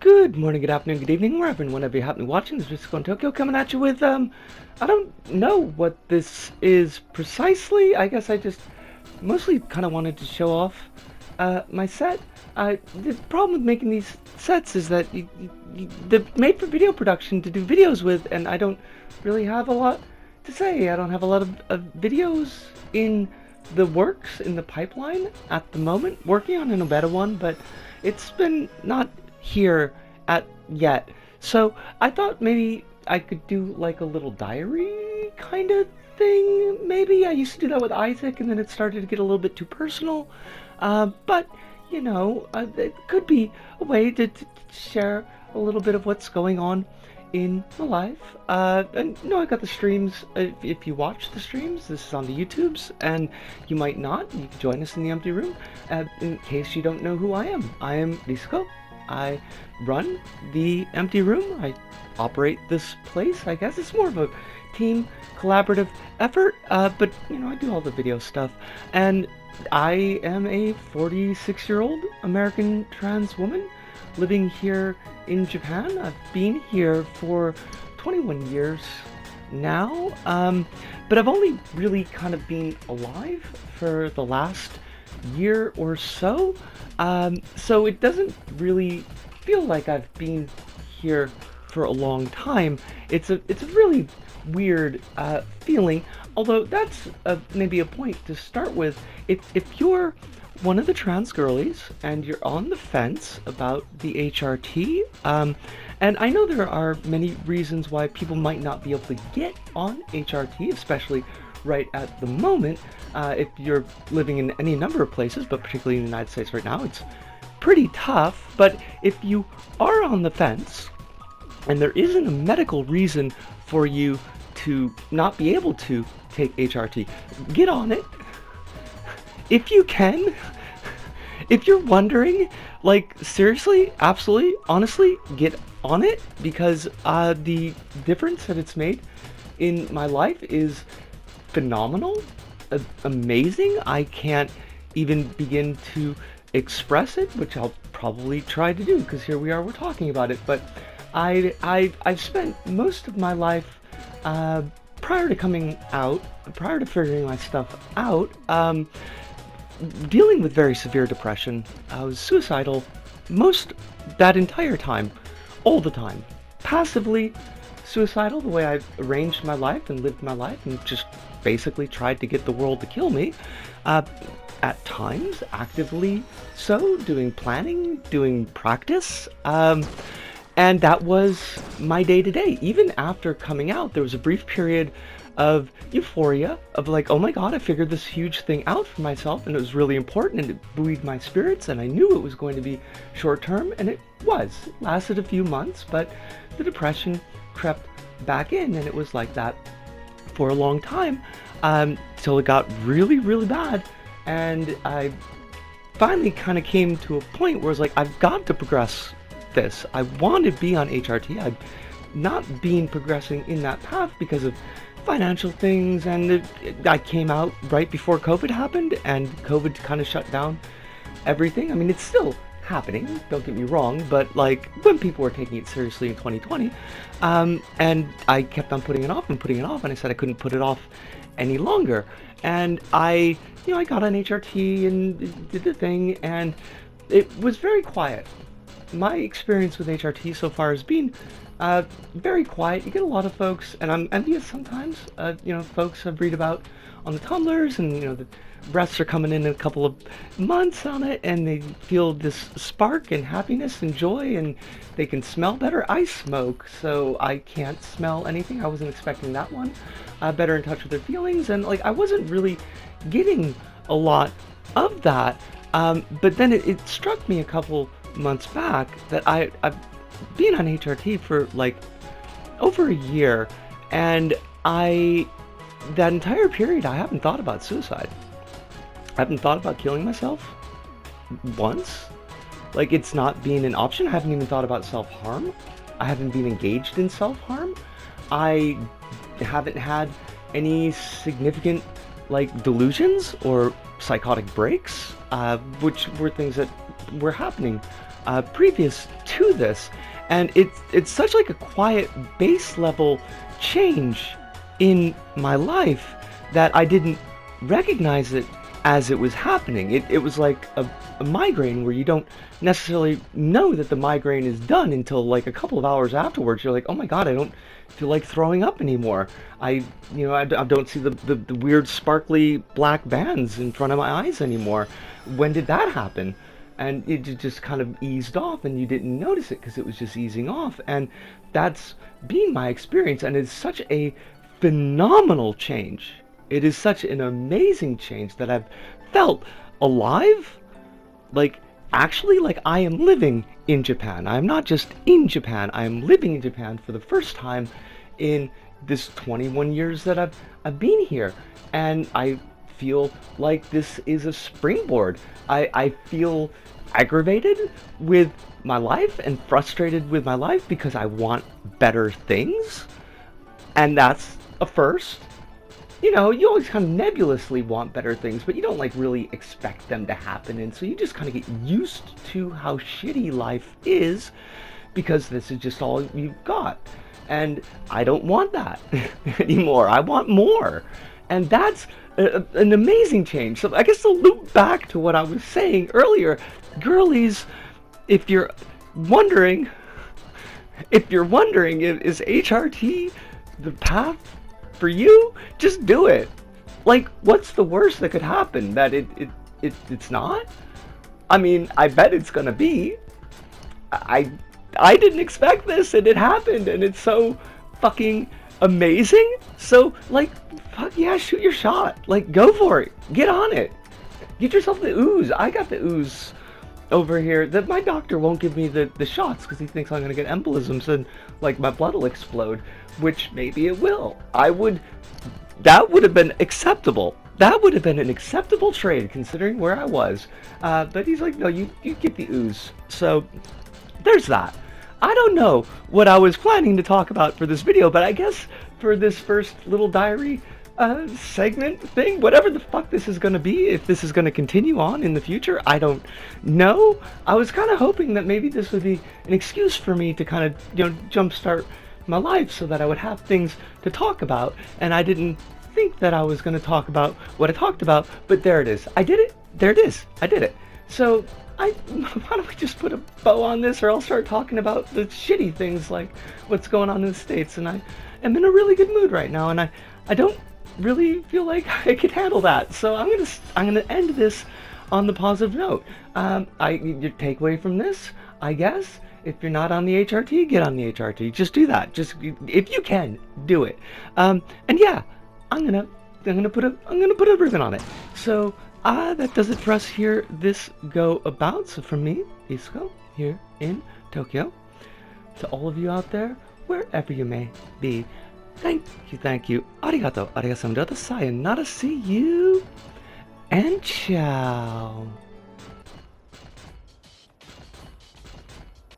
Good morning, good afternoon, good evening, wherever and whenever you happen to be watching. This is Risco in Tokyo coming at you with, I don't know what this is precisely. I guess I just mostly kind of wanted to show off my set. The problem with making these sets is that they're made for video production to do videos with, and I don't really have a lot to say. I don't have a lot of videos in the works, in the pipeline at the moment. Working on a better one, but it's been not here at yet. So I thought maybe I could do like a little diary kind of thing. Maybe I used to do that with Isaac, and then it started to get a little bit too personal. But you know, it could be a way to share a little bit of what's going on in my life. And you know, I got the streams. If you watch the streams, this is on the YouTubes, and you might not. You can join us in the empty room. In case you don't know who I am Risco. I run the empty room. I operate this place. I guess it's more of a team collaborative effort, but you know, I do all the video stuff. And I am a 46-year-old American trans woman living here in Japan. I've been here for 21 years now, but I've only really kind of been alive for the last year or so. So it doesn't really feel like I've been here for a long time. It's a really weird feeling. Although that's maybe a point to start with. If you're one of the trans girlies and you're on the fence about the HRT, and I know there are many reasons why people might not be able to get on HRT, especially right at the moment. If you're living in any number of places, but particularly in the United States right now, it's pretty tough. But if you are on the fence and there isn't a medical reason for you to not be able to take HRT, get on it if you can. If you're wondering, like, seriously, absolutely, honestly, get on it, because the difference that it's made in my life is phenomenal, amazing. I can't even begin to express it, which I'll probably try to do, because here we are, we're talking about it. But I've spent most of my life prior to coming out, prior to figuring my stuff out, dealing with very severe depression. I was suicidal that entire time, all the time, passively suicidal, the way I've arranged my life and lived my life, and just basically tried to get the world to kill me. At times, actively so, doing planning, doing practice, and that was my day-to-day. Even after coming out, there was a brief period of euphoria, of like, oh my god, I figured this huge thing out for myself, and it was really important, and it buoyed my spirits, and I knew it was going to be short-term, and it was. It lasted a few months, but the depression crept back in, and it was like that for a long time, till it got really, really bad. And I finally kind of came to a point where it's like, I've got to progress this. I want to be on HRT. I've not been progressing in that path because of financial things, and I came out right before COVID happened, and COVID kind of shut down everything. I mean, it's still happening, don't get me wrong, but like, when people were taking it seriously in 2020, and I kept on putting it off and putting it off, and I said I couldn't put it off any longer. And I got on HRT and did the thing, and it was very quiet. My experience with HRT so far has been very quiet. You get a lot of folks, and I'm envious sometimes. Folks I read about on the Tumblrs, and the breaths are coming in a couple of months on it, and they feel this spark and happiness and joy, and they can smell better. I smoke, so I can't smell anything. I wasn't expecting that one. Better in touch with their feelings, and like, I wasn't really getting a lot of that. But then it struck me a couple months back that I've been on HRT for like over a year, and that entire period I haven't thought about suicide. I haven't thought about killing myself once. Like, it's not been an option. I haven't even thought about self-harm. I haven't been engaged in self-harm. I haven't had any significant like delusions or psychotic breaks, which were things that were happening previous to this, and it's such like a quiet base level change in my life that I didn't recognize it as it was happening. It was like a migraine where you don't necessarily know that the migraine is done until like a couple of hours afterwards. You're like, oh my god, I don't feel like throwing up anymore. I don't see the weird sparkly black bands in front of my eyes anymore. When did that happen? And it just kind of eased off, and you didn't notice it because it was just easing off. And that's been my experience, and it's such a phenomenal change. It is such an amazing change that I've felt alive, like actually like I am living in Japan. I'm not just in Japan, I am living in Japan for the first time in this 21 years that I've been here. And I feel like this is a springboard. I feel aggravated with my life and frustrated with my life because I want better things. And that's a first. You know, you always kind of nebulously want better things, but you don't like really expect them to happen, and so you just kind of get used to how shitty life is because this is just all you've got. And I don't want that anymore. I want more. And that's an amazing change. So I guess to loop back to what I was saying earlier, girlies, if you're wondering if is HRT the path for you, just do it. Like, what's the worst that could happen? That it's not? I mean, I bet it's gonna be. I didn't expect this, and it happened, and it's so fucking amazing. So, like, fuck yeah, shoot your shot. Like, go for it. Get on it. Get yourself the ooze. I got the ooze over here. That my doctor won't give me the shots because he thinks I'm gonna get embolisms and like my blood will explode, which maybe it will. That would have been acceptable. That would have been an acceptable trade considering where I was. But he's like, no, you get the ooze. So there's that. I don't know what I was planning to talk about for this video, but I guess for this first little diary segment thing, whatever the fuck this is going to be, if this is going to continue on in the future, I don't know. I was kind of hoping that maybe this would be an excuse for me to kind of, jumpstart my life so that I would have things to talk about, and I didn't think that I was going to talk about what I talked about, but there it is. I did it. There it is. I did it. So why don't we just put a bow on this, or I'll start talking about the shitty things like what's going on in the States, and I am in a really good mood right now, and I don't really feel like I could handle that. So I'm gonna end this on the positive note. Your takeaway from this, I guess, if you're not on the HRT, get on the HRT. Just do that. Just if you can, do it. And yeah, I'm gonna put a ribbon on it. So that does it for us here. This go about. So from me, Isco, here in Tokyo, to all of you out there, wherever you may be, thank you. Arigato, sayonara, see you, and ciao.